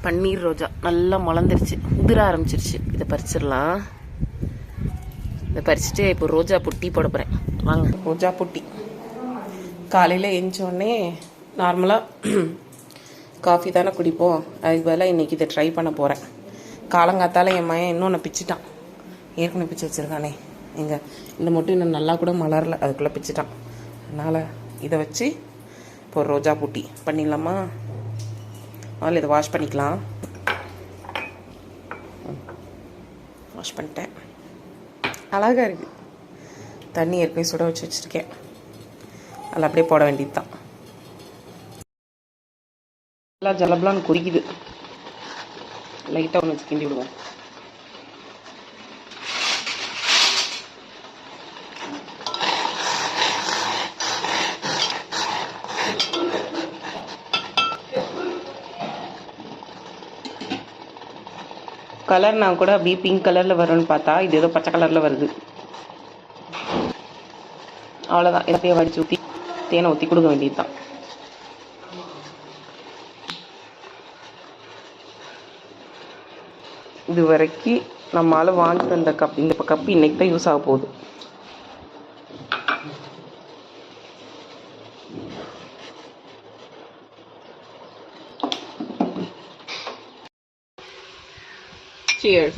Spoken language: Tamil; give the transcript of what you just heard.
பன்னீர் ரோஜா நல்லா முளந்துருச்சு, உதிர ஆரம்பிச்சிருச்சு. இதை பறிச்சிடலாம். இதை பறிச்சுட்டு இப்போ ரோஜா பூ போட போகிறேன். வாங்க. ரோஜா பூ காலையில் எழுந்தோடனே நார்மலாக காஃபி தானே குடிப்போம், அதுக்கு பதிலாக இன்றைக்கி இதை ட்ரை பண்ண போகிறேன். காலங்காத்தால் என் மயன் இன்னொன்று பிச்சுட்டான். ஏற்கனவே பிச்சு வச்சுருக்கானே எங்க, இந்த மட்டும் இன்னும் நல்லா கூட மலரல, அதுக்குள்ளே பிச்சுட்டான். அதனால் இதை வச்சு இப்போ ரோஜா பூ பண்ணிடலாமா? அதில் இதை வாஷ் பண்ணிக்கலாம். வாஷ் பண்ணிட்டேன். அழகாக இருக்குது. தண்ணி ஏற்கனவே சுட வச்சு வச்சுருக்கேன். அதில் அப்படியே போட வேண்டியது தான். நல்லா ஜலபலான்னு குறிக்குது. லைட்டாக ஒன்று வச்சு கிண்டி விடுவோம். கலர் நான் கூட அப்படியே பிங்க் கலரில் வரும்னு பார்த்தா இது ஏதோ பச்சை கலரில் வருது. அவ்வளோதான். எல்லாத்தையும் வடித்து ஊற்றி தேனை ஊற்றி கொடுக்க வேண்டியது தான். இது வரைக்கும் நம்மளால் வாங்கிட்டு வந்த கப், இந்த கப்பு இன்னைக்கு தான் யூஸ் ஆக போகுது. Cheers.